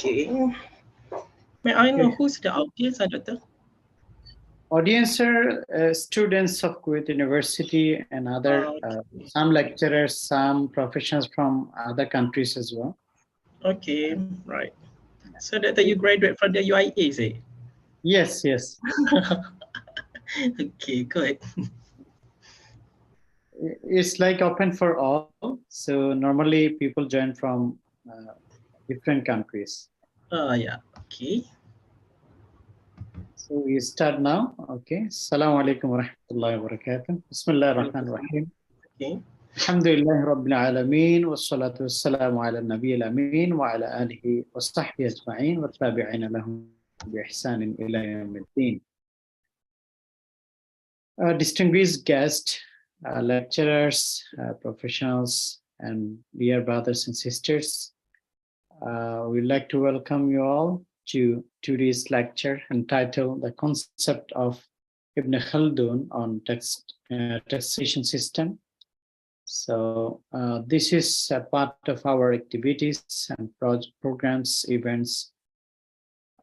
Okay. May I know who's the audience, Doctor? Audience are students of Kuwait University and other some lecturers, some professionals from other countries as well. Okay, right. So that you graduate from the UIA, is it? Yes, yes. Okay, good. It's like open for all. So normally people join from different countries. Yeah, okay. So we start now. Okay. Assalamu alaikum wa rahmatullahi wa barakatuh. Bismillah ar-Rahman ar-Rahim. Okay. Alhamdulillah Rabbil Alameen. Wassalatu wassalamu ala nabi al-Amin wa ala alihi wa sahbihi ajma'in wa tabi'ina lahum bi ihsanin ila yawmiddin. Distinguished guests, lecturers, professionals, and dear brothers and sisters, we'd like to welcome you all to today's lecture entitled The Concept of Ibn Khaldun on Taxation System. So this is a part of our activities and programs, events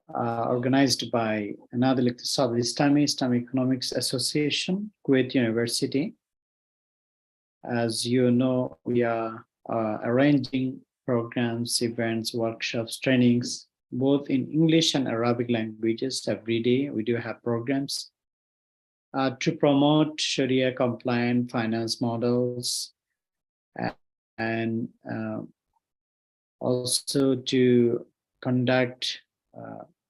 organized by another Islamic Economics Association, Kuwait University. As you know, we are arranging programs, events, workshops, trainings, both in English and Arabic languages. Every day we do have programs to promote Sharia compliant finance models and also to conduct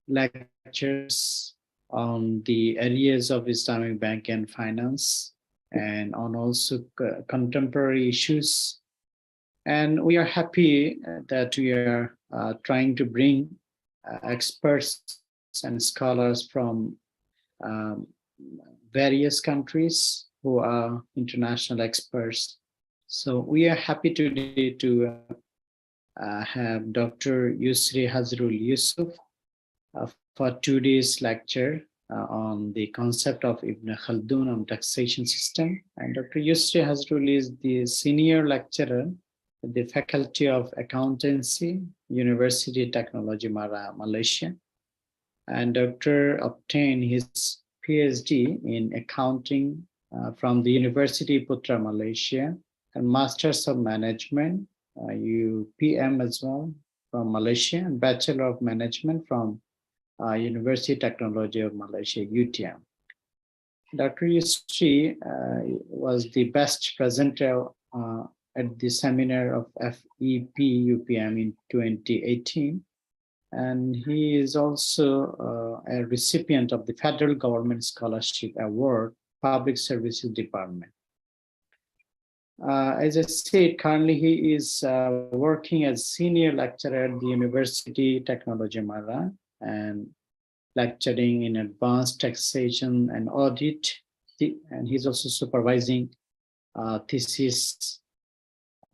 lectures on the areas of Islamic bank and finance and on also contemporary issues. And we are happy that we are trying to bring experts and scholars from various countries who are international experts. So we are happy today to have Dr. Yusri Hazrol Yusoff for today's lecture on the concept of Ibn Khaldun on taxation system. And Dr. Yusri Hazrol is the senior lecturer at the Faculty of Accountancy, University Technology, Malaysia. And Dr. obtained his PhD in accounting from the University Putra, Malaysia, and Masters of Management, UPM as well, from Malaysia, and Bachelor of Management from University Technology of Malaysia, UTM. Dr. Yusri was the best presenter at the seminar of FEP UPM in 2018. And he is also a recipient of the Federal Government Scholarship Award, Public Services Department. As I said, currently he is working as senior lecturer at the University Technology Mara and lecturing in advanced taxation and audit. And he's also supervising thesis,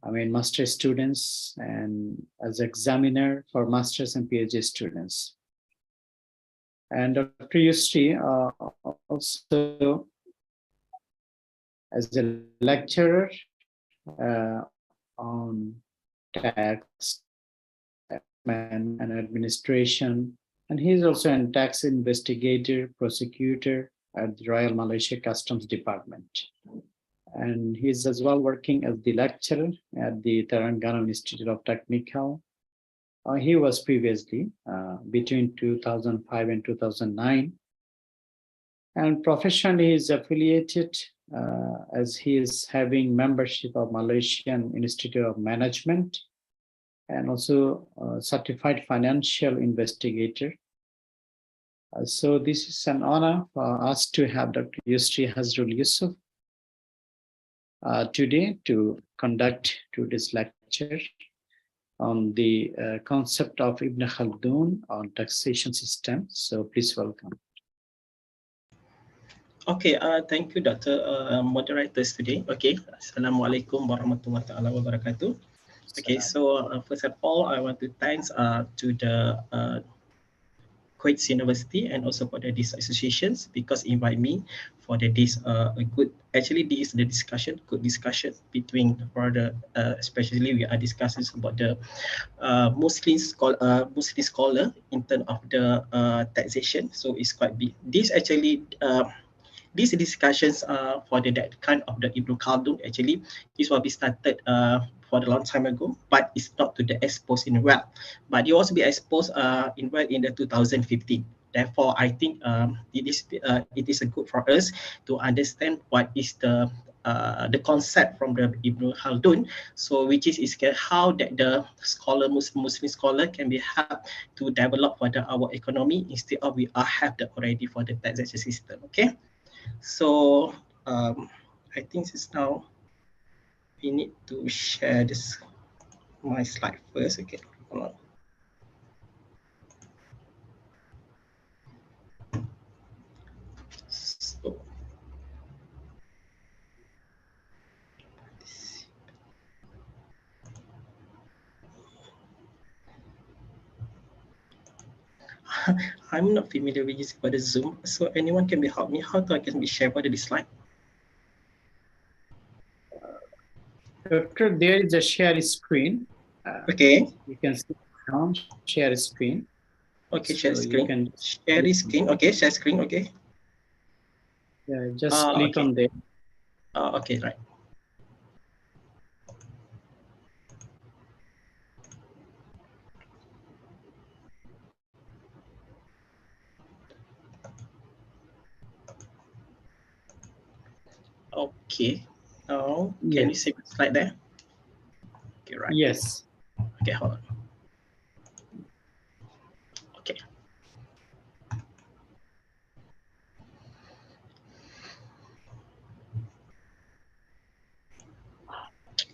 master students and as examiner for masters and PhD students. And Dr. Yusri also as a lecturer on tax and administration, and he's also a tax investigator, prosecutor at the Royal Malaysia Customs Department. And he's as well working as the lecturer at the Terengganu Institute of Technical. He was previously between 2005 and 2009. And professionally, he is affiliated as he is having membership of Malaysian Institute of Management and also certified financial investigator. So this is an honor for us to have Dr. Yusri Hazrol Yusoff today to conduct today's lecture on the concept of Ibn Khaldun on taxation system. So please welcome. Okay, thank you, Dr. Moderators today. Okay, Assalamualaikum warahmatullahi wabarakatuh. Okay, so first of all, I want to thank to the Queen's University and also for this associations because invite me for this a good, actually this is the discussion, good discussion between for the especially we are discussing about the Muslim scholar in terms of the taxation. So it's quite big. This actually these discussions for that kind of the Ibn Khaldun actually is what we started for a long time ago, but it's not to the exposed in well, but it also be exposed in well in the 2015. Therefore, I think it is a good for us to understand what is the concept from the Ibn Khaldun. So which is how that the scholar Muslim scholar can be helped to develop for our economy instead of we are have the already for the taxation system. Okay. So I think it's now we need to share this my slide first. Okay, hold on. So I'm not familiar with using for the Zoom. So anyone can be help me how to I can be share for the slide. Doctor, there is a share screen. Okay. You can see now share screen. Okay, so share screen. You can share screen. Okay, share screen. Okay. Yeah, just click on there. Okay, right. Okay. Now, can you see the slide there? Okay, right. Yes. Okay, hold on. Okay.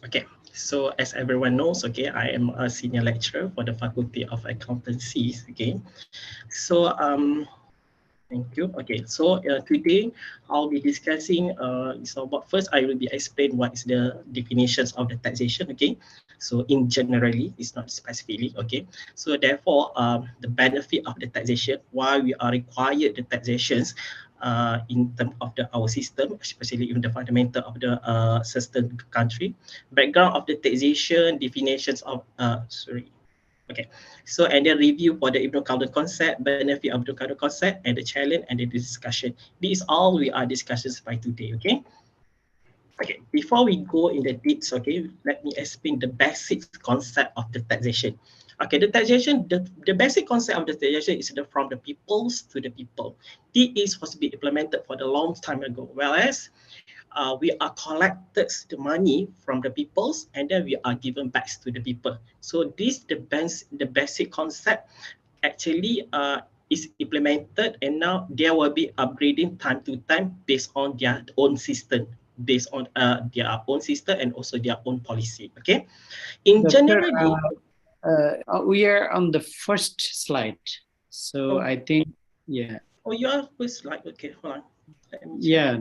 Okay, so as everyone knows, okay, I am a senior lecturer for the Faculty of Accountancy. Okay, so thank you. Okay, so today I'll be discussing so about first I will be explain what is the definitions of the taxation. Okay, so in generally it's not specifically. Okay, so therefore the benefit of the taxation, why we are required the taxations in terms of our system, especially in the fundamental of the certain country, background of the taxation, definitions of Okay, so and then review for the Ibn Khaldun concept, benefit of the Khaldun concept, and the challenge and the discussion. This is all we are discussing by today. Okay. Okay, before we go in the depths, okay, let me explain the basic concept of the taxation. Okay, the taxation, the basic concept of the taxation is from the peoples to the people. This is supposed to be implemented for the long time ago, whereas we are collected the money from the peoples and then we are given back to the people. So this the basic concept actually is implemented and now there will be upgrading time to time based on their own system, based on their own system and also their own policy. Okay, in generally we are on the first slide, so I think oh you are first slide. Okay, hold on.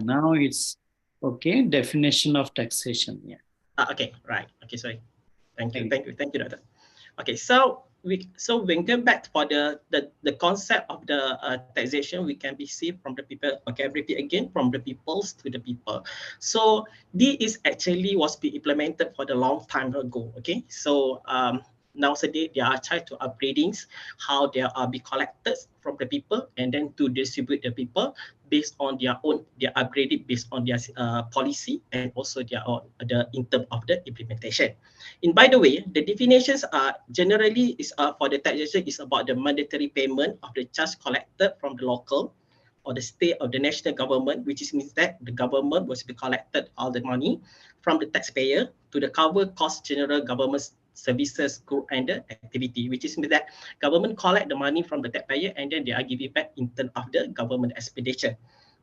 Now it's okay. Definition of taxation. Okay, right. Okay, sorry. Thank you, Doctor. Okay, so when come back for the concept of the taxation, we can be see from the people. Okay, I repeat again, from the peoples to the people. So this is actually was be implemented for the long time ago. Okay, so nowadays they are trying to upgradings how they are be collected from the people and then to distribute the people based on their own, they are upgraded based on their policy and also their own the in terms of the implementation. And by the way, the definitions are generally is for the taxation is about the mandatory payment of the charge collected from the local or the state or the national government, which is means that the government was be collected all the money from the taxpayer to the cover cost general government services group and the activity, which is means that government collect the money from the taxpayer and then they are giving back in terms of the government expenditure.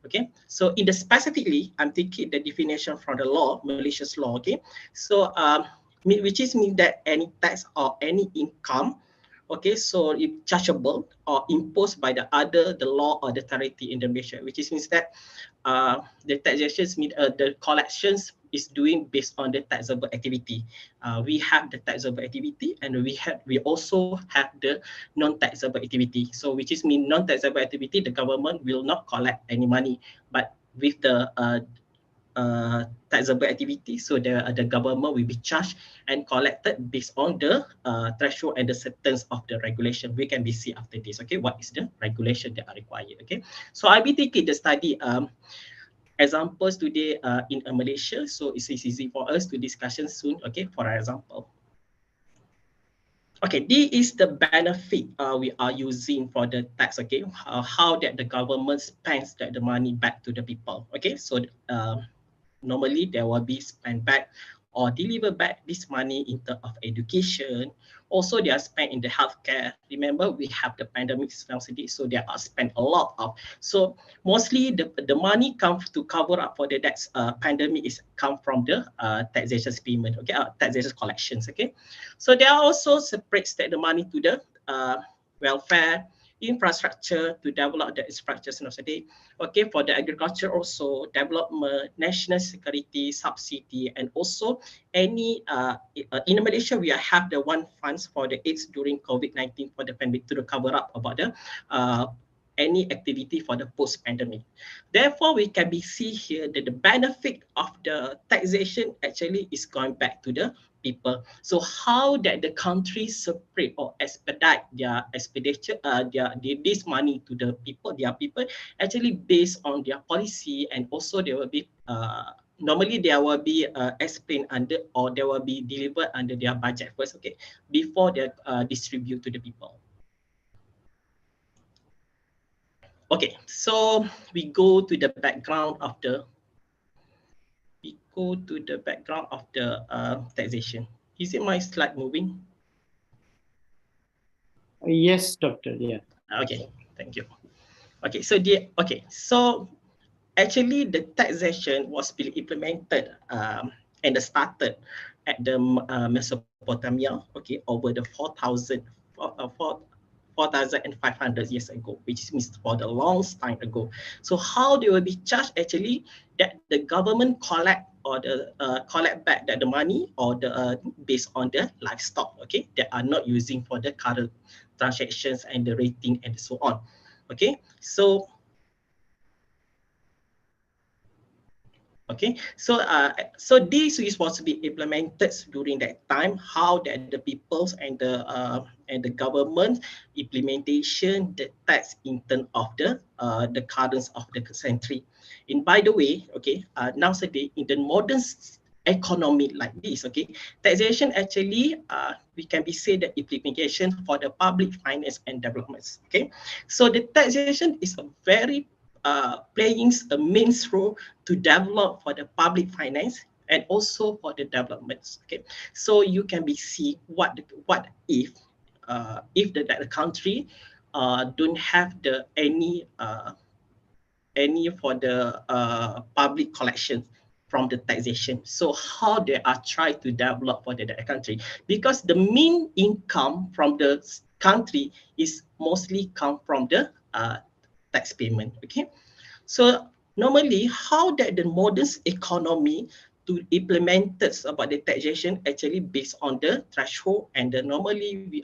Okay, so in the specifically, I'm taking the definition from the law, Malaysia's law. Okay, so which is mean that any tax or any income, okay, so if chargeable or imposed by the law or the authority in the Malaysia, which is means that the taxations mean the collections is doing based on the taxable activity. We have the taxable activity, and we also have the non-taxable activity. So which is mean non-taxable activity, the government will not collect any money, but with the taxable activity, so the government will be charged and collected based on the threshold and the sentence of the regulation. We can be see after this, okay, what is the regulation that are required, okay. So I'll be taking the study examples today in Malaysia, so it's easy for us to discussion soon, okay. For example, okay, this is the benefit we are using for the tax, okay, how that the government spends that the money back to the people, okay. So normally there will be spent back or deliver back this money in terms of education. Also, they are spent in the healthcare. Remember, we have the pandemic subsidy, so they are spent a lot of. So mostly the money comes to cover up for the next pandemic is come from the taxation payment, okay, taxation collections, okay. So they are also separates that the money to the welfare, infrastructure to develop the infrastructure nowadays. Okay, for the agriculture also, development, national security, subsidy, and also any, in Malaysia, we have the one funds for the AIDS during COVID-19 for the pandemic to cover up about the any activity for the post-pandemic. Therefore, we can be see here that the benefit of the taxation actually is going back to the people. So how that the country separate or expedite their expenditure, this money to the people, their people, actually based on their policy, and also there will be normally there will be explained under, or there will be delivered under their budget first, okay, before they distribute to the people. Okay, so we go to the background of the taxation. Is it my slide moving? Yes, doctor. Yeah. Okay, thank you. Okay, so actually the taxation was being implemented and started at the Mesopotamia, okay, over the 4,500 years ago, which means for the long time ago. So how they will be charged actually, that the government collect or the collect back that the money or the based on the livestock, okay, that are not using for the current transactions and the rating and so on. Okay, so okay, so this is what to be implemented during that time. How that the peoples and the government implementation the tax in terms of the currents of the century. And by the way, okay, nowadays in the modern economy like this, okay, taxation actually we can be say the implementation for the public finance and developments. Okay, so the taxation is a very playing a main role to develop for the public finance and also for the developments. Okay, so you can be see what if the country don't have the any for the public collection from the taxation. So how they are trying to develop for the country, because the main income from the country is mostly come from the tax payment. Okay, so normally, how that the modern economy to implement about the taxation actually based on the threshold, and normally they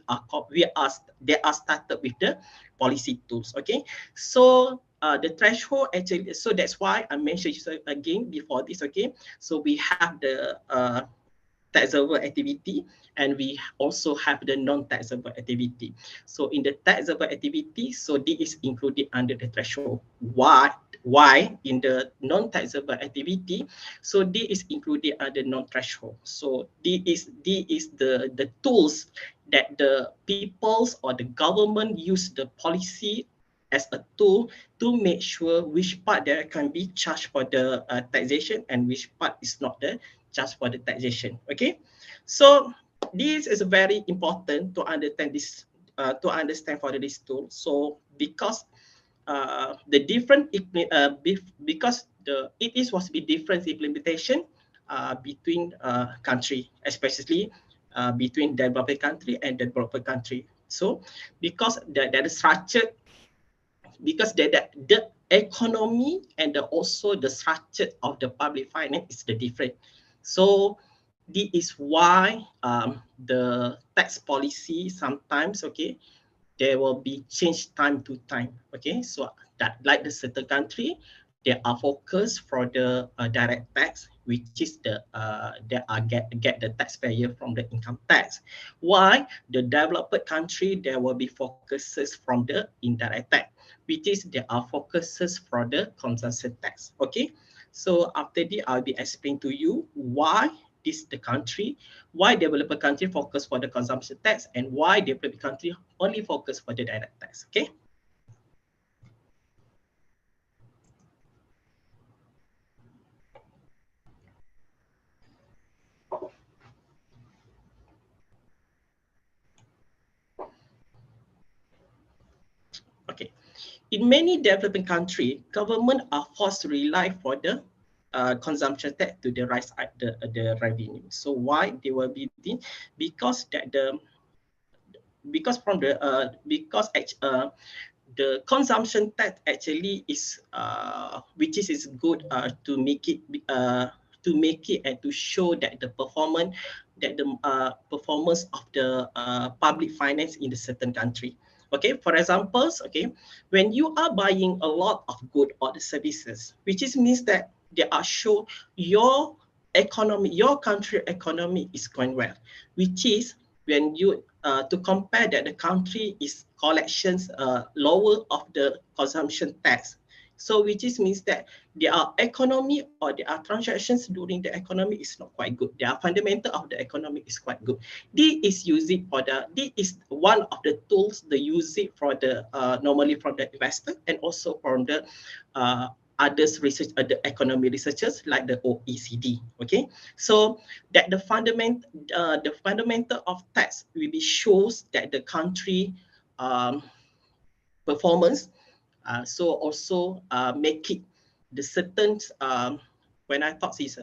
are started with the policy tools. Okay, so the threshold actually, so that's why I mentioned again before this. Okay, so we have the taxable activity, and we also have the non-taxable activity. So in the taxable activity, so this is included under the threshold. Why in the non-taxable activity? So this is included under non-threshold. So this is the tools that the peoples or the government use the policy as a tool to make sure which part there can be charged for the taxation and which part is not the charged for the taxation. Okay, so this is very important to understand this to understand for this tool. So because the different because the it is was be different implementation between country, especially between developing country and developed country. So because the structure, because the economy and also the structure of the public finance is the different. So this is why the tax policy sometimes, okay, there will be change time to time. Okay, so that like the certain country, they are focused for the direct tax, which is they are get the taxpayer from the income tax. Why the developed country there will be focuses from the indirect tax, which is they are focuses for the consumption tax. Okay, so after this, I'll be explaining to you why this the country, why developed country focus for the consumption tax and why developed country only focus for the direct tax. Okay. Okay. In many developing countries, government are forced to rely for the consumption tax to the rise the revenue. So why they will be the, because that the because from the the consumption tax actually is which is good to make it and to show that the performance that the performance of the public finance in a certain country. Okay, for examples, okay, when you are buying a lot of good or the services, which is means that they are show your economy, your country economy is going well, which is when you to compare that the country is collections lower of the consumption tax. So which is means that their economy or their transactions during the economy is not quite good. Their fundamental of the economy is quite good. This is using for the, this is one of the tools they use it for the normally from the investor and also from the others research, the economy researchers like the OECD. Okay, so that the fundamental of tax will be shows that the country performance. So also make it the certain when I thought is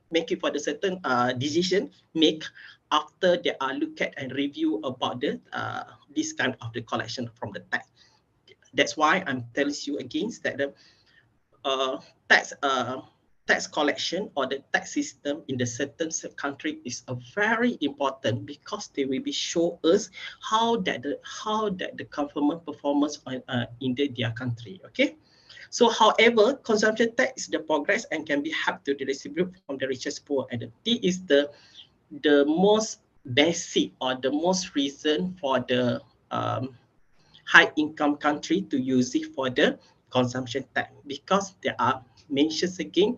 make it for the certain decision make after they are look at and review about the this kind of the collection from the tax. That's why I'm telling you against that the uh, tax tax collection or the tax system in the certain country is a very important because they will be show us how that the government performance in their country. Okay, so however consumption tax is the progress and can be helped to distribute from the richest poor, and this is the most basic or the most reason for the high income country to use it for the consumption tax because there are mentions again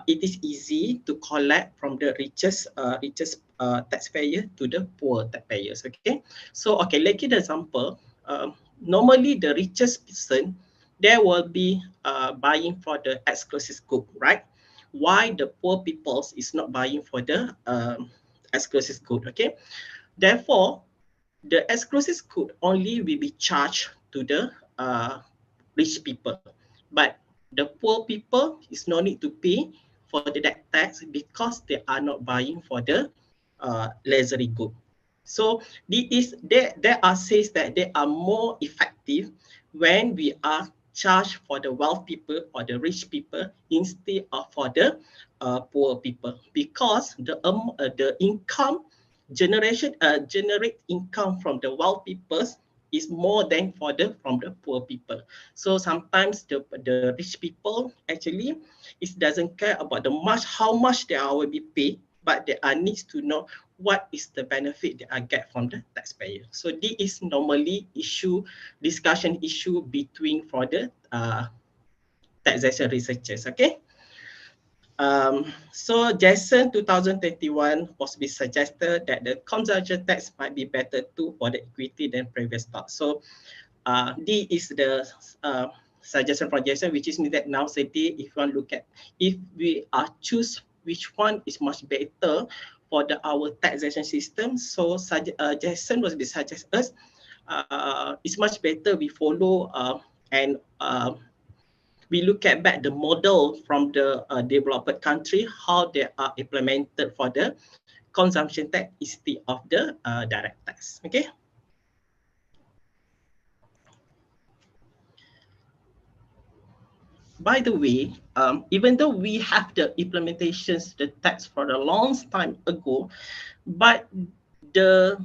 it is easy to collect from the richest taxpayer to the poor taxpayers. Okay, so okay, let's give an example. Normally the richest person there will be buying for the exclusive good, right? Why the poor peoples is not buying for the exclusive good? Okay, therefore the exclusive good only will be charged to the rich people, but the poor people is no need to pay for the that tax because they are not buying for the luxury good. So there are says that they are more effective when we are charged for the wealth people or the rich people instead of for the poor people because the income generation generate income from the wealth people is more than for the from the poor people. So sometimes the rich people actually it doesn't care about the much how much they are will be paid, but they are needs to know what is the benefit they are get from the taxpayer. So this is normally discussion issue between for the taxation researchers. Okay. So Jason 2021 possibly suggested that the consumption tax might be better too for the equity than previous stock. So this is the suggestion from Jason, which is that now today, if you want to look at, if we are choose which one is much better for the our taxation system, so Jason was suggest us it's much better we follow and we look at back the model from the developed country, how they are implemented for the consumption tax instead of the direct tax. Okay. by the way, even though we have the implementations, the tax for a long time ago, but the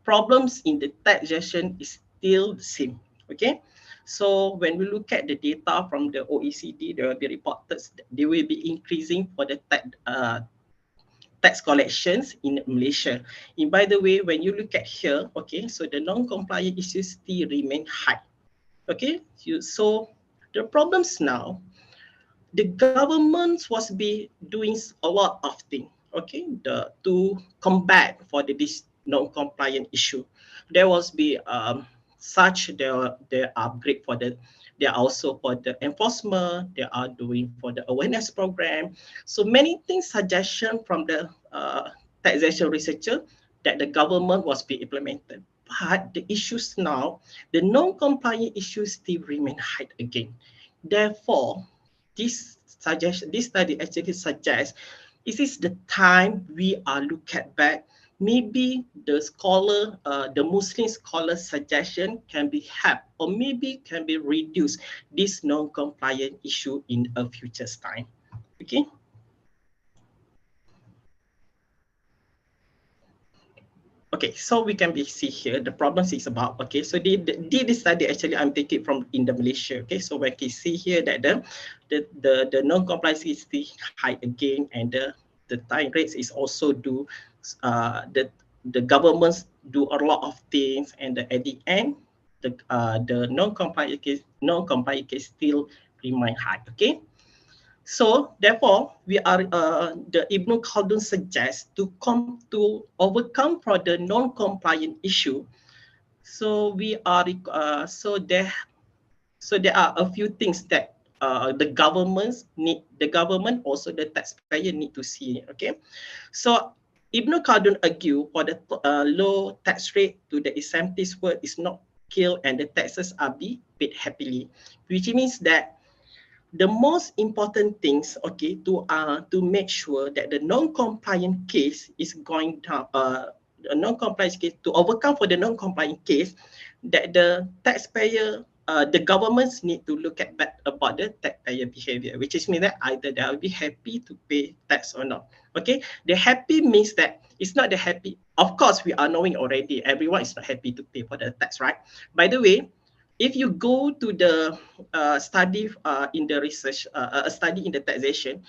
problems in the taxation is still the same. Okay, so when we look at the data from the OECD, there will be reported that they will be increasing for the tax collections in Malaysia. And by the way, when you look at here, okay, so the non-compliant issues still remain high. Okay, so the problems now, the government was be doing a lot of things, okay, to combat for this non-compliant issue. There was be such the upgrade for the, they are also for the enforcement, they are doing for the awareness program. So many things suggestion from the taxation researcher that the government was be implemented. But the issues now, the non-compliant issues still remain high again. Therefore, this study actually suggests this is the time we are look at back. Maybe the scholar, the Muslim scholar suggestion can be helped or maybe can be reduced this non-compliant issue in a future time. Okay. Okay, so we can be see here the problems is about, okay, so this study actually I'm taking from in the Malaysia. Okay, so we can see here that the non-compliance is still high again, and the time rates is also due, the governments do a lot of things, and at the end the non-compliant case still remain high. Okay. So therefore, we are the Ibn Khaldun suggests to come to overcome for the non-compliant issue. So we are so there are a few things that the government also the taxpayer need to see. Okay, so Ibn Khaldun argue for the low tax rate to the incentives world is not killed and the taxes are be paid happily, which means that the most important things, okay, to make sure that the non-compliant case is going down, a non-compliant case, to overcome for the non-compliant case, that the taxpayer, the governments need to look at back about the taxpayer behavior, which is mean that either they will be happy to pay tax or not. Okay, the happy means that it's not the happy. Of course, we are knowing already everyone is not happy to pay for the tax, right? By the way, if you go to the study in the research, a study in the taxation,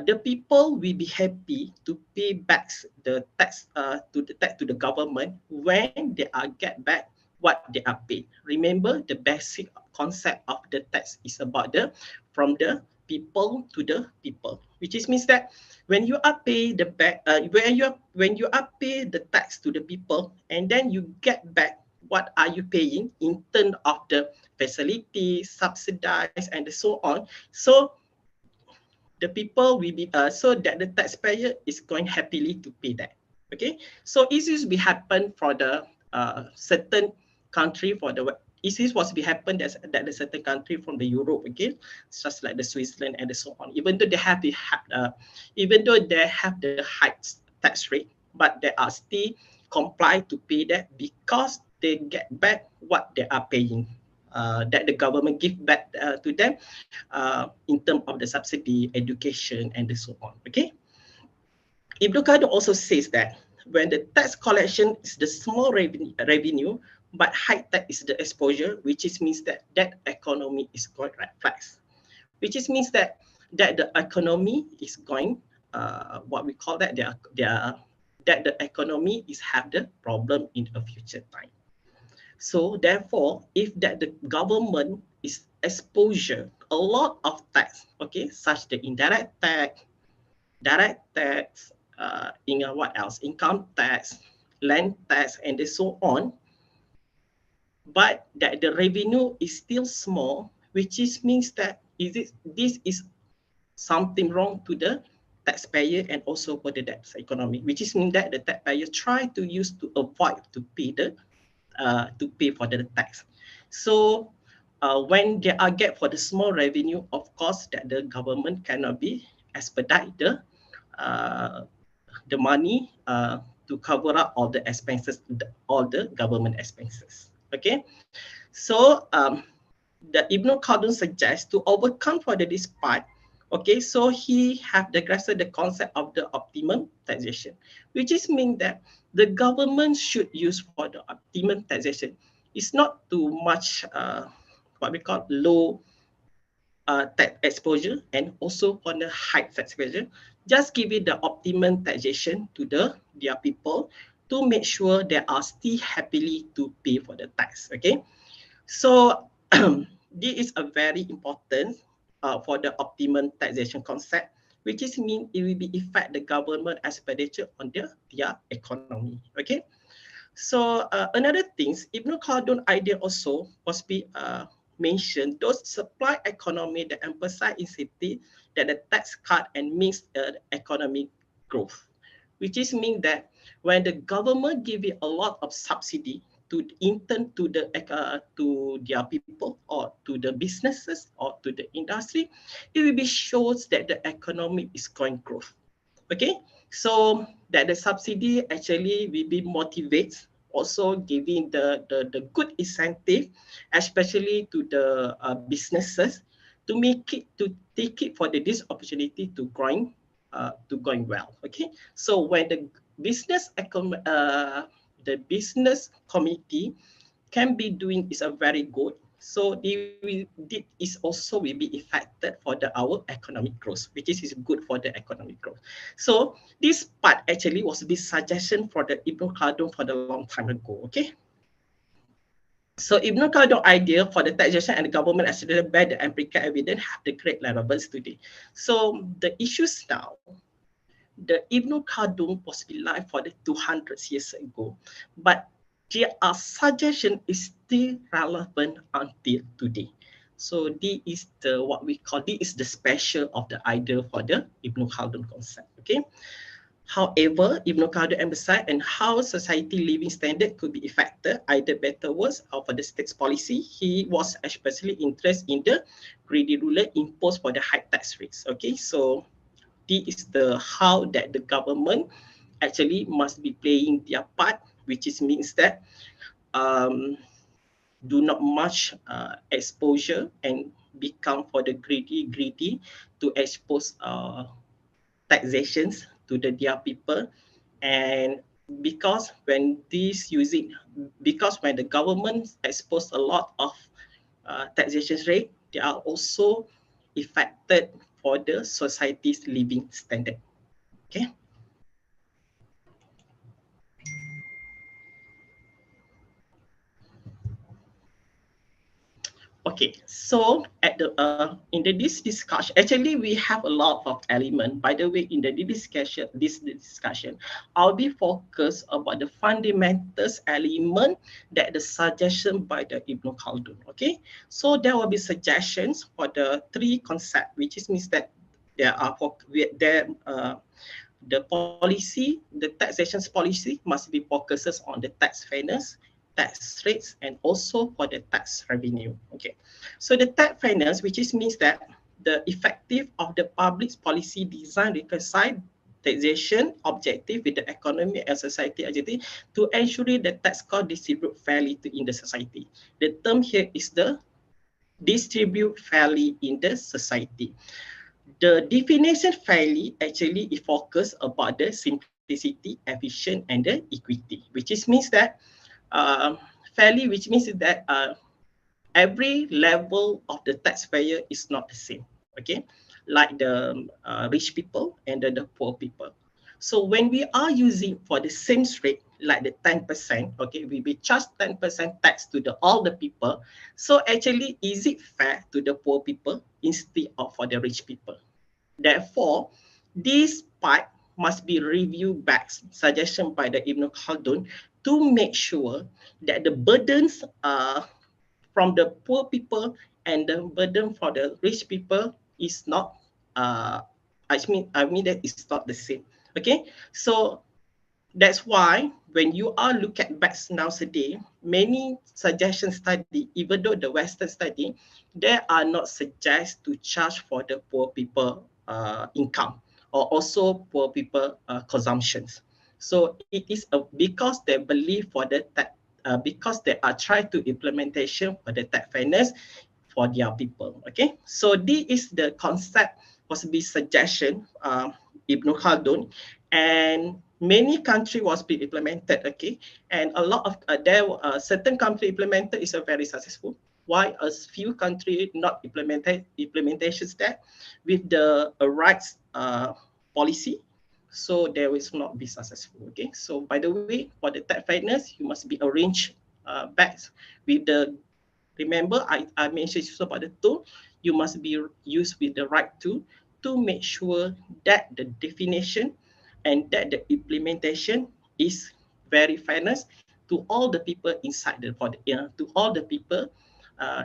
the people will be happy to pay back the tax to the government when they are get back what they are paid. Remember, the basic concept of the tax is about the from the people to the people, which is means that when you are pay the back, when you are pay the tax to the people, and then you get back what are you paying in terms of the facilities, subsidize, and so on. So the people will be so that the taxpayer is going happily to pay that. Okay, so issues will happen for the certain country for the issues was be happen that the certain country from the Europe, okay, such like the Switzerland and so on. Even though they have even though they have the high tax rate, but they are still comply to pay that because they get back what they are paying. That the government give back to them in terms of the subsidy, education, and so on. Okay. Ibn Khaldun also says that when the tax collection is the small revenue but high tax is the exposure, which is means that that economy is going fast, which is means that the economy is going what we call that that the economy is have the problem in a future time. So therefore, if that the government is exposure a lot of tax, okay, such the indirect tax, direct tax, in what else, income tax, land tax, and so on, but that the revenue is still small, which is means that this is something wrong to the taxpayer and also for the debt economy, which is mean that the taxpayer try to use to avoid to pay for the tax. So when they are get for the small revenue, of course, that the government cannot be expedite uh, the money to cover up all the expenses, all the government expenses. Okay, so the Ibn Khaldun suggests to overcome for this part. Okay, so he have grasped the concept of the optimum taxation, which is mean that the government should use for the optimum taxation. It's not too much what we call low tax exposure and also for the high tax exposure. Just give it the optimum taxation to their people to make sure they are still happily to pay for the tax. Okay, so this is a very important for the optimum taxation concept, which is mean it will be affect the government expenditure on their economy. Okay, so another things, Ibn Khaldun idea also must be mentioned those supply economy that emphasize in city that the tax cut and means economic growth, which is mean that when the government give it a lot of subsidy to intern to their people or to the businesses or to the industry, it will be shows that the economy is going growth. Okay, so that the subsidy actually will be motivates also giving the good incentive, especially to the businesses to make it to take it for this opportunity to going well. Okay, so when the business committee can be doing is a very good. So it is also will be affected for our economic growth, which is good for the economic growth. So this part actually was be suggestion for the Ibn Khaldun for the long time ago. Okay. So Ibn Khaldun idea for the taxation and the government accelerated by the empirical evidence have the great relevance today. So the issues now, the Ibn Khaldun was alive for the 200 years ago, but their suggestion is still relevant until today. So this is the what we call this is the special of the idea for the Ibn Khaldun concept. Okay. However, Ibn Khaldun emphasized and how society living standard could be affected, either better worse or for the state's policy. He was especially interested in the greedy ruler imposed for the high tax rates. Okay, so this is the how that the government actually must be playing their part, which is means that um, do not much exposure and become for the greedy to expose taxations to the their people. And because when this using because when the government expose a lot of taxation rate, they are also affected for the society's living standard. Okay. Okay, so at the in this discussion, actually we have a lot of element. By the way, in the discussion, I'll be focused about the fundamentals element that the suggestion by the Ibn Khaldun. Okay, so there will be suggestions for the three concept, which is means that there are for there the policy, the taxation policy must be focuses on the tax fairness, tax rates, and also for the tax revenue. Okay, so the tax fairness, which is means that the effective of the public policy design reconcile taxation objective with the economy and society objective to ensure the tax cost distribute fairly in the society. The term here is the distribute fairly in the society. The definition fairly actually it focus about the simplicity, efficient, and the equity, which is means that fairly, which means that every level of the taxpayer is not the same. Okay, like the rich people and the poor people. So when we are using for the same rate, like the 10%, okay, we will charge 10% tax to the all the people. So actually, is it fair to the poor people instead of for the rich people? Therefore, this part must be reviewed back, suggestion by the Ibn Khaldun, to make sure that the burdens from the poor people and the burden for the rich people is not, I mean that it's not the same. Okay, so that's why when you are look at back nowadays, many suggestion study, even though the Western study, they are not suggest to charge for the poor people income or also poor people consumptions. So it is because they believe for the because they are trying to implementation for the tax fairness for their people. Okay, so this is the concept was be suggestion Ibn Khaldun, and many country was being implemented. Okay, and a lot of there certain country implemented is a very successful. Why a few country not implementations that with the rights policy, so they will not be successful. Okay, so by the way, for the tax fairness, you must be arranged back with the. Remember, I mentioned about the tool. You must be used with the right tool to make sure that the definition and that the implementation is very fairness to all the people inside the for the, to all the people uh,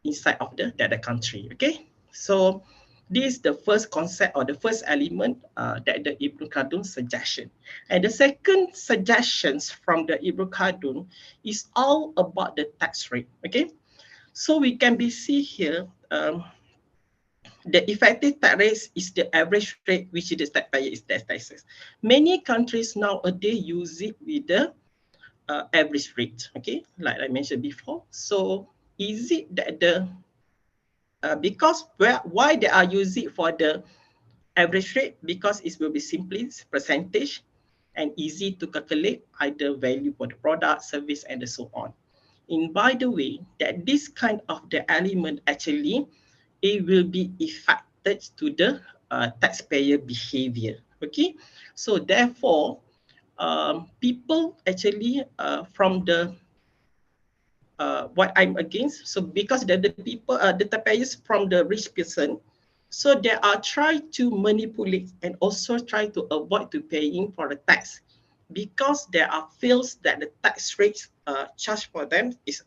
inside of the country. Okay, so this is the first concept or the first element that the Ibn Khaldun suggestion. And the second suggestions from the Ibn Khaldun is all about the tax rate. Okay, so we can be see here the effective tax rate is the average rate which the taxpayer is taxes. Many countries nowadays use it with the average rate. Okay, like I mentioned before. So is it that the because why they are using for the average rate? Because it will be simply percentage and easy to calculate either value for the product, service, and so on. And by the way, that this kind of the element actually it will be affected to the taxpayer behavior. Okay, so therefore, people actually from the what I'm against. So because the people, the taxpayers from the rich person, so they are trying to manipulate and also try to avoid to paying for the tax because there are feels that the tax rates charged for them is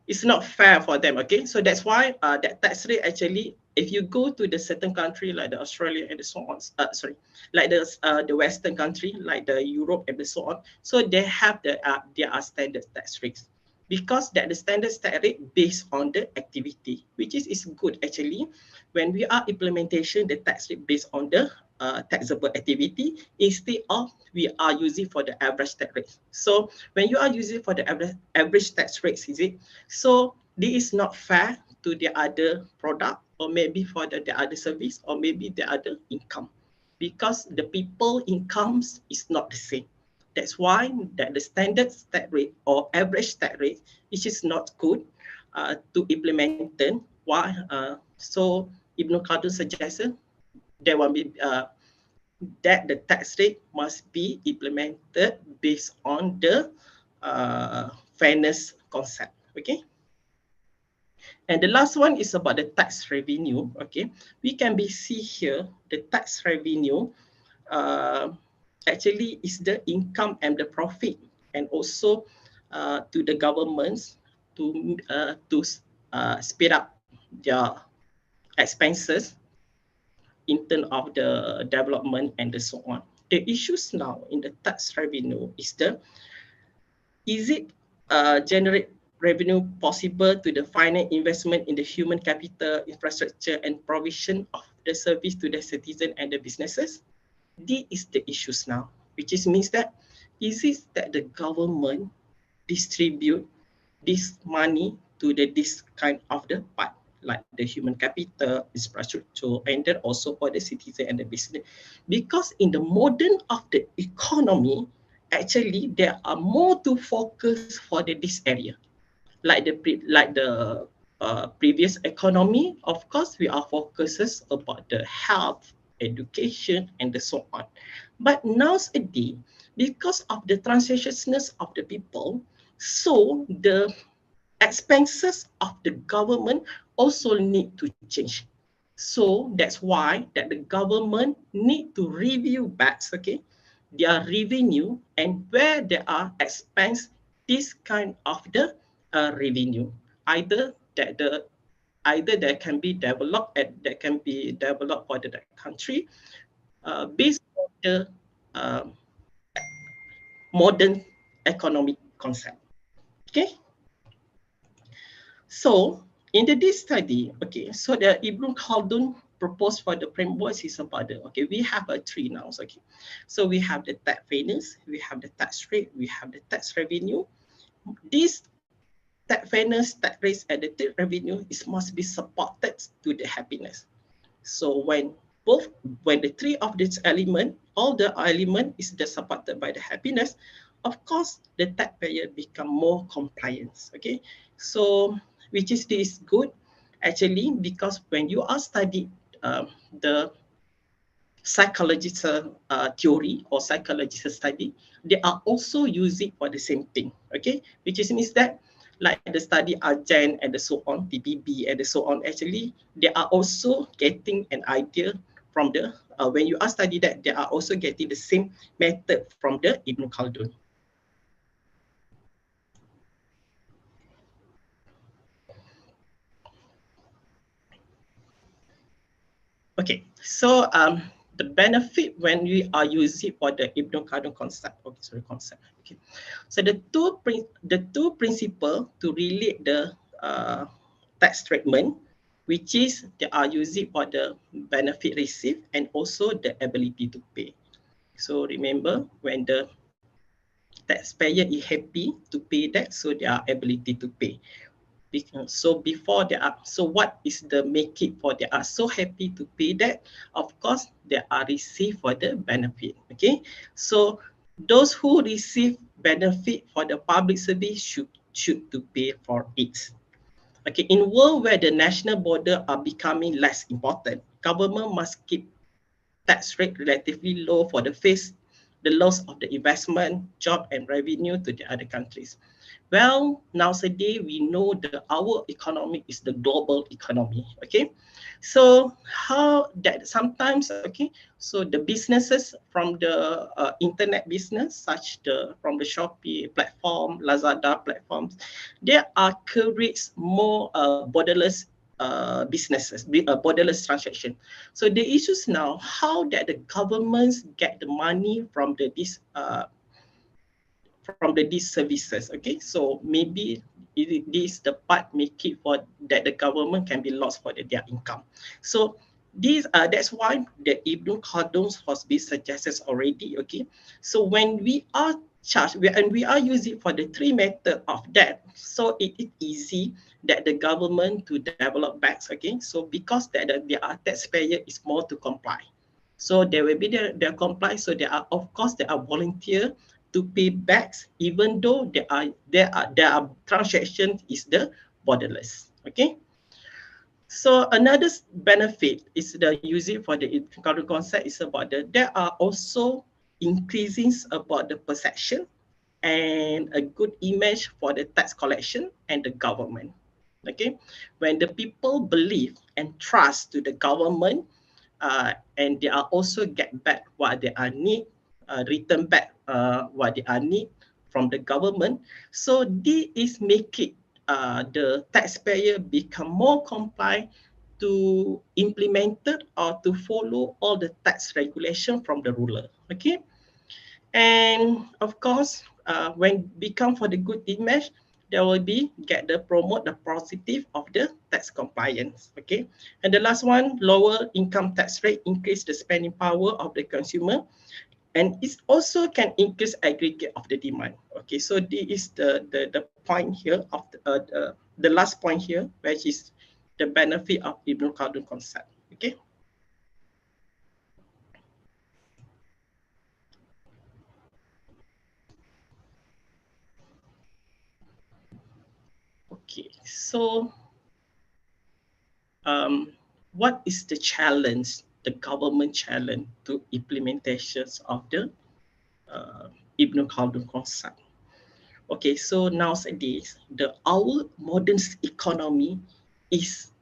it's not fair for them. Okay, so that's why that tax rate actually, if you go to the certain country like the Australia and so on, sorry, like the Western country like the Europe and so on, so they have their standard tax rates because that the standard tax rate based on the activity, which is good actually. When we are implementation the tax rate based on the taxable activity instead of we are using for the average tax rate. So when you are using for the average tax rates, is it? So this is not fair to the other product or maybe for the other service or maybe the other income because the people incomes is not the same. That's why that the standard tax rate or average tax rate which is not good to implement them. Why? So Ibn Khaldun suggested there will be that the tax rate must be implemented based on the fairness concept. Okay. And the last one is about the tax revenue. Okay, we can be see here the tax revenue actually is the income and the profit, and also to the governments to speed up their expenses in terms of the development and so on. The issues now in the tax revenue is it generate revenue possible to the finance investment in the human capital, infrastructure, and provision of the service to the citizen and the businesses? This is the issues now, which is means that is it that the government distribute this money to this kind of the part, like the human capital, infrastructure, and then also for the citizen and the business. Because in the modern of the economy, actually there are more to focus for this area. Like the previous economy, of course, we are focuses about the health, education, and so on. But nowadays, because of the transactionalness of the people, so the expenses of the government also need to change. So that's why that the government need to review back, okay, their revenue and where there are expense this kind of the revenue. Either that the either that can be developed and that can be developed for the country based on the uh, modern economic concept. Okay. So in this study, okay, so the Ibn Khaldun proposed for the framework is about the, okay, we have a three now, okay. So we have the tax fairness, we have the tax rate, we have the tax revenue. This tax fairness, tax rates, and the tax revenue is must be supported to the happiness. So when the three of this element, all the element is just supported by the happiness, of course the taxpayer become more compliant. Okay, so which is this good actually, because when you are studying the psychological theory or psychological study, they are also using for the same thing. Okay, which is means that like the study Argent and the so on, TPB and the so on, actually they are also getting an idea from the when you are study that, they are also getting the same method from the Ibn Khaldun. Okay, so the benefit when we are using for the Ibn Khaldun concept. Okay, sorry, concept. Okay, so the two principle to relate the tax treatment, which is they are using for the benefit received and also the ability to pay. So remember, when the taxpayer is happy to pay that, so their ability to pay. So before they are, so what is the make it for they are so happy to pay that? Of course, they are receive for the benefit. Okay, so those who receive benefit for the public service should to pay for it. Okay, in world where the national border are becoming less important, government must keep tax rate relatively low for the face the loss of the investment, job and revenue to the other countries. Well, nowadays we know that our economy is the global economy. Okay, so how that sometimes, okay, so the businesses from the internet business, such the from the Shopee platform, Lazada platforms, there are creates more borderless businesses, borderless transaction. So the issues now, how that the governments get the money from the these services. Okay, so maybe this the part make it for that the government can be lost for their income. So these that's why the Ibn Khaldun has been suggested already. Okay, so when we are charged and we are using for the three method of that, so it is easy that the government to develop banks. Okay, so because that the taxpayer is more to comply, so there will be their comply. So there are, of course, there are volunteer to pay backs, even though there are transaction is the borderless. Okay. So another benefit is the using for the current concept is about there are also increasing about the perception and a good image for the tax collection and the government. Okay, when the people believe and trust to the government, and they are also get back what they are need, return back what they are need from the government. So this is make it the taxpayer become more compliant to implement it or to follow all the tax regulation from the ruler. Okay, and of course, when become for the good image, there will be get the promote the positive of the tax compliance. Okay, and the last one, lower income tax rate increase the spending power of the consumer, and it also can increase aggregate of the demand. Okay, so this is the point here of the last point here, which is the benefit of Ibn Khaldun concept. Okay. Okay, so um, what is the challenge, the government challenge to implementations of the Ibn Khaldun concept? Okay, so nowadays, our modern economy is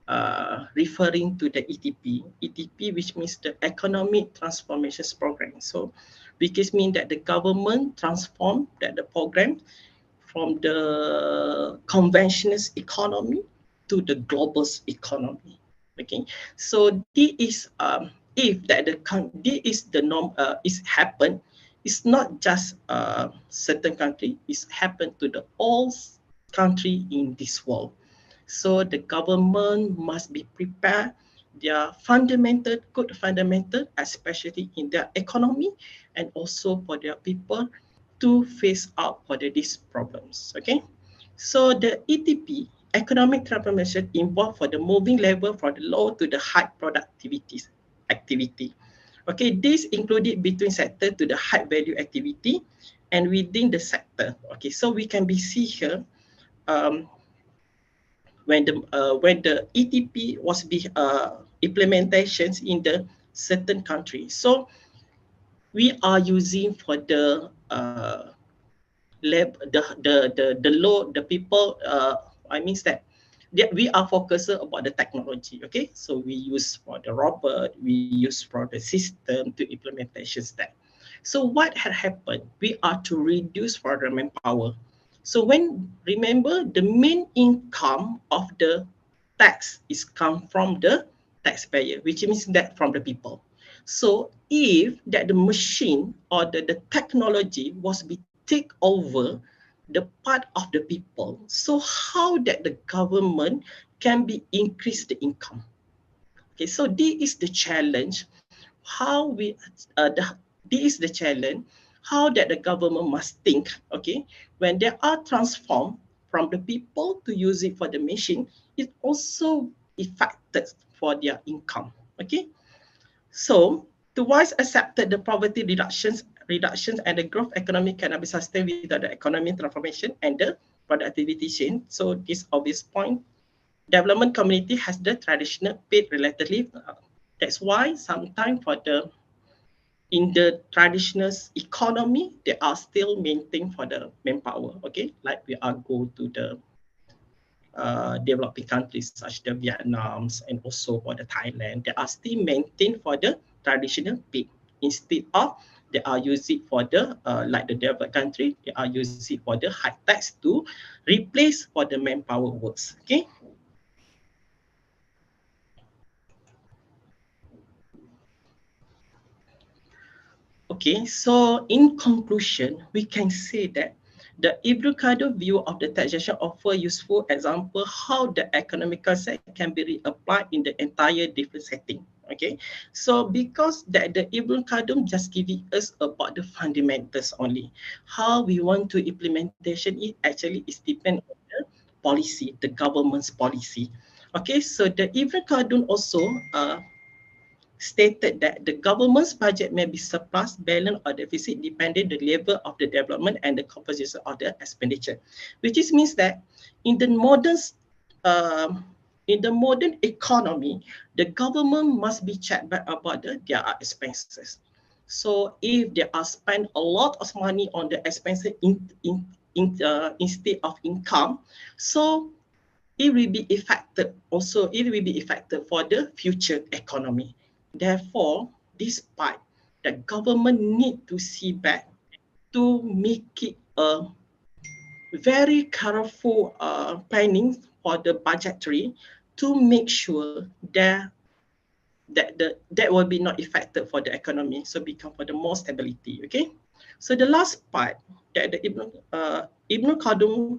referring to the ETP. ETP, which means the Economic Transformations Program. So, which means that the government transform that the program from the conventional economy to the global economy. Okay, so this is if that this is the norm is happen. It's not just certain country. It's happened to the all country in this world. So the government must be prepared their fundamental, good fundamental, especially in their economy and also for their people to face out for these problems. Okay, So the ETP, economic transformation, involved for the moving level from the low to the high productivity activity. Okay, this included between sector to the high value activity and within the sector. Okay, so we can be see here um, when the ETP was be implementations in the certain country. So we are using for the lab the low the people I mean that we are focused about the technology. Okay, so we use for the robot, we use for the system to implementations that. So what had happened, we are to reduce for the manpower. So when remember the main income of the tax is come from the taxpayer, which means that from the people. So if that the machine or the technology was be take over the part of the people, so how that the government can be increase the income? Okay, so this is the challenge. How we this is the challenge. How that the government must think. Okay, when they are transformed from the people to use it for the machine, it also affected for their income. Okay, so twice accepted the poverty reductions and the growth economy cannot be sustained without the economic transformation and the productivity change. So this obvious point, development community has the traditional paid relatively. That's why sometimes for the in the traditional economy, they are still maintained for the manpower. Okay, like we are go to the developing countries such the Vietnam and also for the Thailand, they are still maintained for the traditional pay instead of they are using for the like the developed country, they are using for the high tax to replace for the manpower works. Okay. Okay, so in conclusion, we can say that the Ibn view of the taxation offer useful example how the economical set can be reapplied in the entire different setting. Okay, so because that the Ibn Khaldun just giving us about the fundamentals only, how we want to implementation it actually is depend on the policy, the government's policy. Okay, so the Ibn Khaldun also stated that the government's budget may be surplus, balance, or deficit depending the level of the development and the composition of the expenditure, which is means that in the um, modern economy, the government must be checked back about their expenses. So if they are spend a lot of money on the expenses instead of income, so it will be affected also, it will be affected for the future economy. Therefore, this part, the government need to see back to make it a very careful planning for the budgetary to make sure that will be not affected for the economy, so become for the more stability. Okay, so the last part that the Ibn Khaldun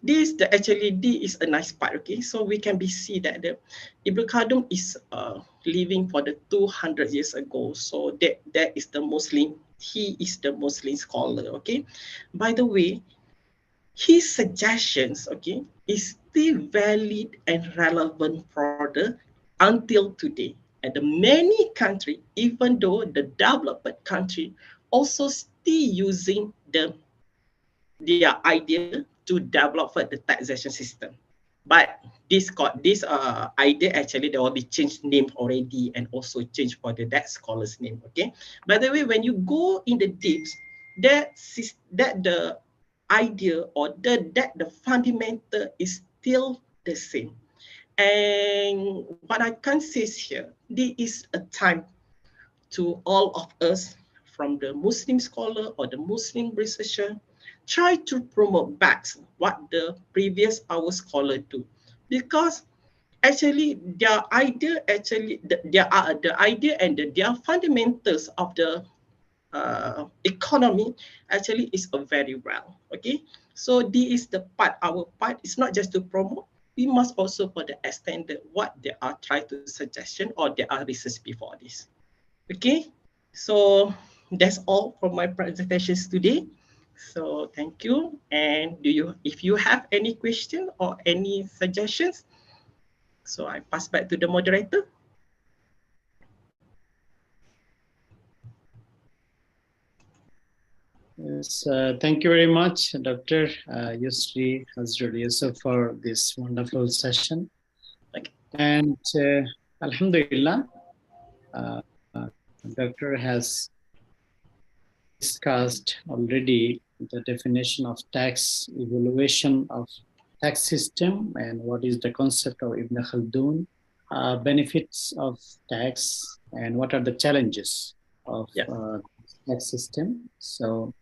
this the actually this is a nice part. Okay, so we can be see that the Ibn Khaldun is living for the 200 years ago, so that is the Muslim, he is the Muslim scholar. Okay, by the way, his suggestions, okay, is still valid and relevant for the until today. And the many country, even though the developed country also still using their idea to develop for the taxation system. But this idea actually there will be changed name already and also changed for the that scholar's name. Okay. By the way, when you go in the deeps, that the idea or the fundamental is still the same. And what I can say here, this is a time to all of us from the Muslim scholar or the Muslim researcher, try to promote back what the previous our scholar do. Because actually their idea actually the idea and their fundamentals of the economy actually is a very well. Okay, so this is the part, our part is not just to promote, we must also for the extend what they are trying to suggestion or they are research before this. Okay, so that's all for my presentations today. So thank you. And if you have any question or any suggestions, so I pass back to the moderator. Yes, thank you very much, Dr. Yusri Hazrol Yusoff, for this wonderful session. Okay. And Alhamdulillah, Doctor has discussed already the definition of tax, evaluation of tax system, and what is the concept of Ibn Khaldun, benefits of tax, and what are the challenges of Yeah. tax system. So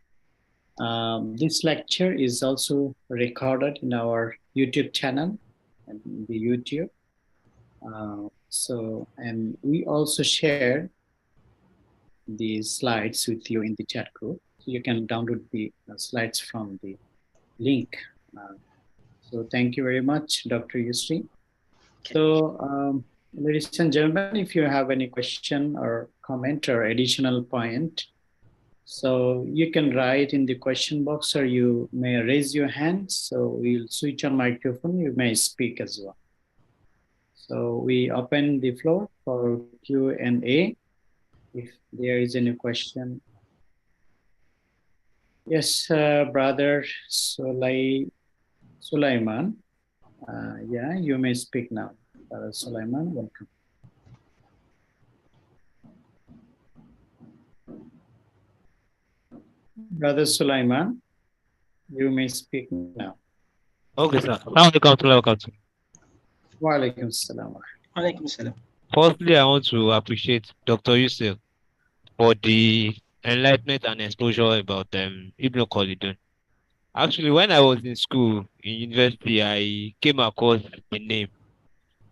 this lecture is also recorded in our YouTube channel and the YouTube. And we also share the slides with you in the chat group. So you can download the slides from the link. Uh, so thank you very much, Dr. Yusri. Okay. So ladies and gentlemen, if you have any question or comment or additional point, so you can write in the question box or you may raise your hand. So we'll switch on microphone. You may speak as well. So we open the floor for Q&A. If there is any question. Yes, brother Sulaiman. Yeah, you may speak now. Brother Sulaiman, welcome. Brother Sulaiman, you may speak now. Okay, sir. Welcome. Wa alaikum salam. Alaikum salam. Firstly, I want to appreciate Dr. Yusuf for the enlightenment and exposure about Ibn Khaldun. Actually, when I was in school, in university, I came across a name.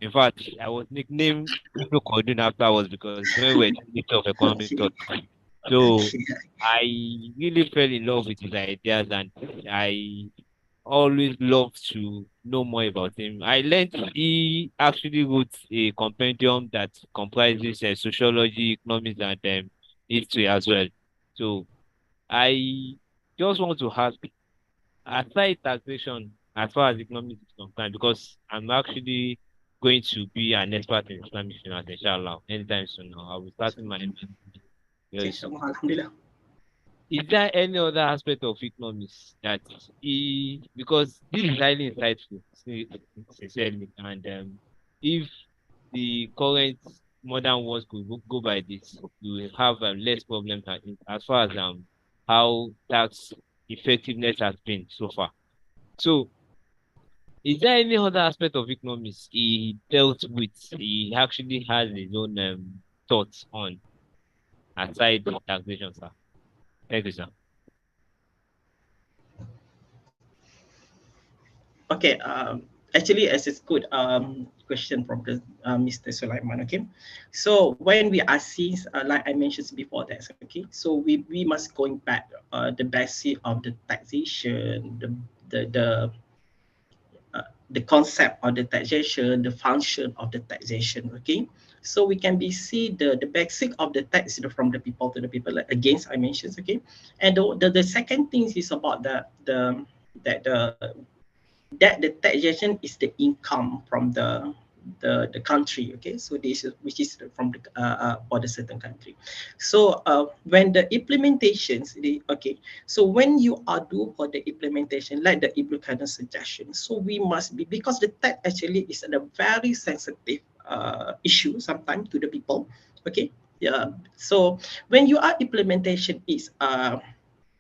In fact, I was nicknamed Ibn Khaldun afterwards because when we were doing the of economic Okay. thought. So Okay. I really fell in love with his ideas and I always love to know more about him. I learned he actually wrote a compendium that comprises sociology, economics, and history as well. So I just want to ask, aside taxation, as far as economics is concerned, because I'm actually going to be an expert in Islamic finance, inshallah, anytime soon now. I'll be starting my MBA very soon. Inshallah, alhamdulillah. Is there any other aspect of economics that because this is highly insightful, sincerely, and if the current modern world could go by this, you will have less problems as far as how tax effectiveness has been so far. So, is there any other aspect of economics he dealt with? He actually has his own thoughts on aside the taxation, sir. Thank you, sir. Okay. Actually, as it's good question from the Mr. Sulaiman. Okay. So when we are seeing, like I mentioned before that, okay. So we must going back the basic of the taxation, the the concept of the taxation, the function of the taxation. Okay, so we can be see the basic of the tax from the people to the people, like against I mentioned. Okay, and the second thing is about that the that the taxation is the income from the country. Okay, so this is which is from the for the certain country. So when the implementations okay, so when you are do for the implementation like the Ibn Khaldun suggestion, so we must be, because the tax actually is a very sensitive issue sometimes to the people. Okay, yeah, so when you are implementation is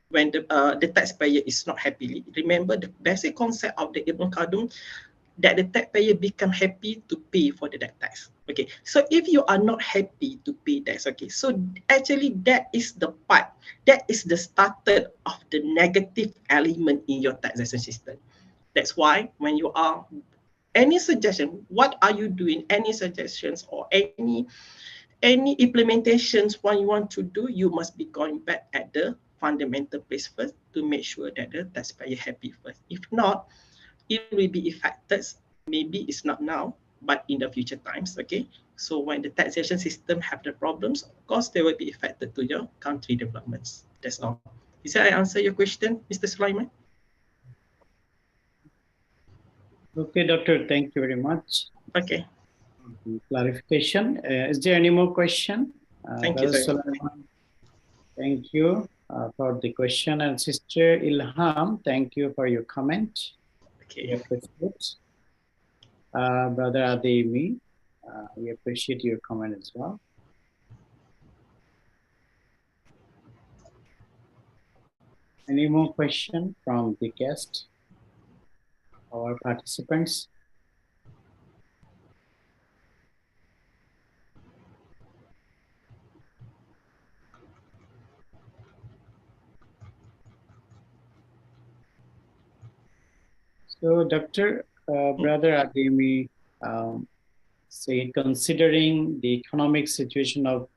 when the taxpayer is not happy. Remember the basic concept of the Ibn Khaldun, that the taxpayer become happy to pay for the tax. Okay, so if you are not happy to pay tax, okay, so actually that is the part, that is the started of the negative element in your taxation system. That's why when you are any suggestion, what are you doing? Any suggestions or any implementations what you want to do, you must be going back at the fundamental place first to make sure that the taxpayer happy first. If not, it will be affected. Maybe it's not now, but in the future times. Okay. So when the taxation system have the problems, of course they will be affected to your country developments. That's all. Is that I answer your question, Mr. Sulaiman? Okay, doctor, thank you very much Okay, for the clarification. Is there any more question? thank you, Brother sir. Sulaiman, thank you for the question. And Sister Ilham, thank you for your comment. We Okay, appreciate. Brother Ademi, we appreciate your comment as well. Any more question from the guest, our participants? So, Dr. Brother Ademi say, considering the economic situation of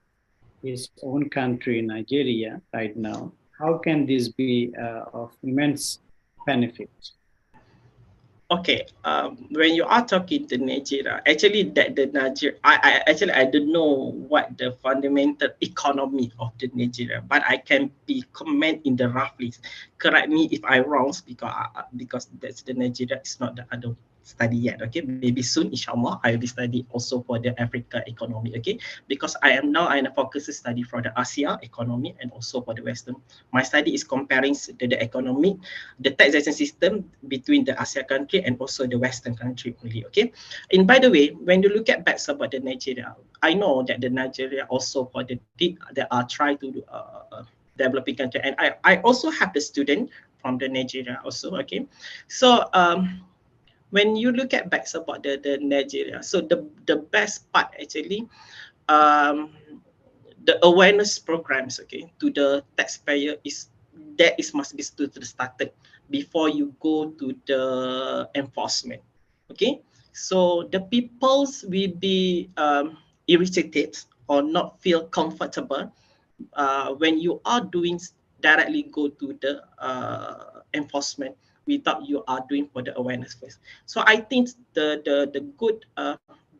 his own country, Nigeria, right now, how can this be of immense benefit? okay. When you are talking to Nigeria, actually that the Nigeria, I don't know what the fundamental economy of the Nigeria, but I can be comment in the roughly. Correct me if I wrong because that's the Nigeria is not the other study yet. Okay, maybe soon, inshallah, I will be study also for the Africa economy. Okay, because I am now in a focus study for the Asia economy and also for the Western. My study is comparing the economy, the taxation system between the Asia country and also the Western country only. Okay, and by the way, when you look at back about the Nigeria, I know that the Nigeria also for the they are trying to developing country, and I also have the student from the Nigeria also. Okay, so when you look at back about the Nigeria, so the best part actually um the awareness programs, okay, to the taxpayer is that is must be started before you go to the enforcement. Okay, so the peoples will be irritated or not feel comfortable when you are doing directly go to the enforcement without you are doing for the awareness first. So I think the good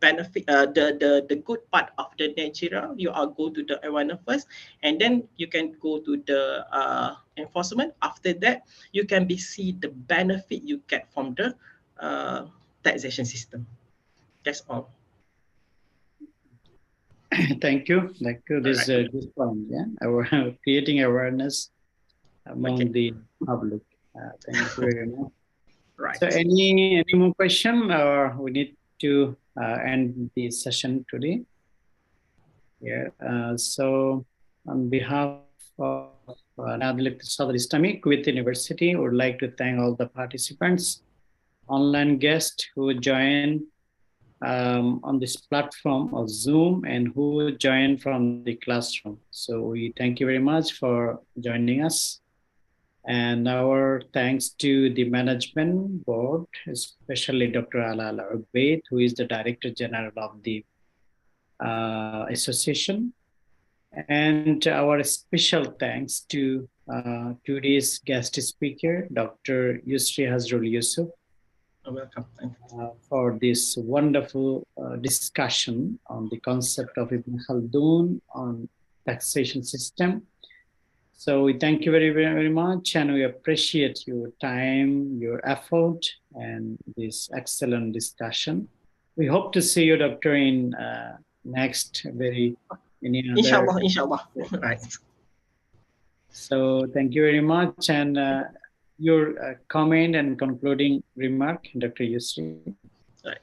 benefit the good part of the Nigeria, you are go to the awareness first, and then you can go to the enforcement. After that, you can be see the benefit you get from the taxation system. That's all. Thank you. Thank you. All This right. this point, yeah, creating awareness among Okay. the public. Thank you very much. So, Right. any more question, or we need to end the session today? Yeah. So, on behalf of Nadlik Southern Islamic Kuwait University, would like to thank all the participants, online guests who joined on this platform of Zoom and who joined from the classroom. So we thank you very much for joining us. And our thanks to the management board, especially Dr. Alal Ubaid, who is the Director General of the association. And our special thanks to today's guest speaker, Dr. Yusri Hazrol Yusuf, Welcome. for this wonderful discussion on the concept of Ibn Khaldun on taxation system. So we thank you very, very, very much, and we appreciate your time, your effort, and this excellent discussion. We hope to see you, Doctor, in next any other. Inshallah, inshallah. Right. So thank you very much, and your comment and concluding remark, Dr. Yusri. Right.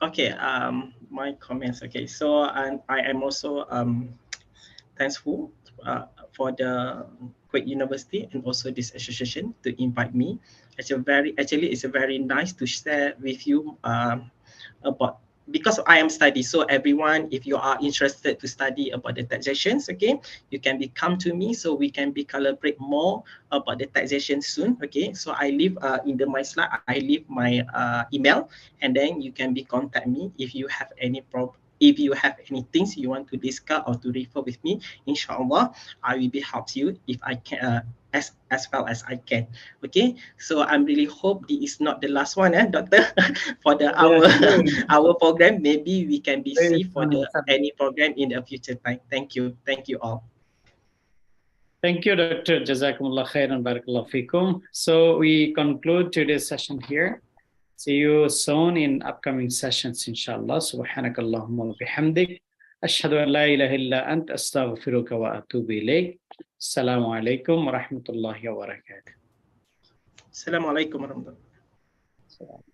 Okay. My comments. Okay. So I am also thankful for the Kuwait University and also this association to invite me. It's a very nice to share with you about, because I am study. So everyone, if you are interested to study about the taxations, okay, you can be come to me so we can be collaborate more about the taxation soon. Okay, so I leave in the my slide, I leave my email, and then you can be contact me if you have any problem. If you have any things you want to discuss or to refer with me, inshallah, I will be help you if I can, as well as I can. Okay, so I'm really hope this is not the last one, doctor, for the our our program. Maybe we can be Very, see for the any program in the future time. Thank you all. Thank you, Dr. Jazakumullah khairan, barakallahu fikum. So we conclude today's session here. See you soon in upcoming sessions, inshallah. Subhanakallahumma wa bihamdik. Ashhadu an la ilaha illa ant astaghfiruka wa atubu ilayk. Assalamu alaikum wa rahmatullahi wa barakatuh. Assalamu alaikum warahmatullahi wabarakatuh.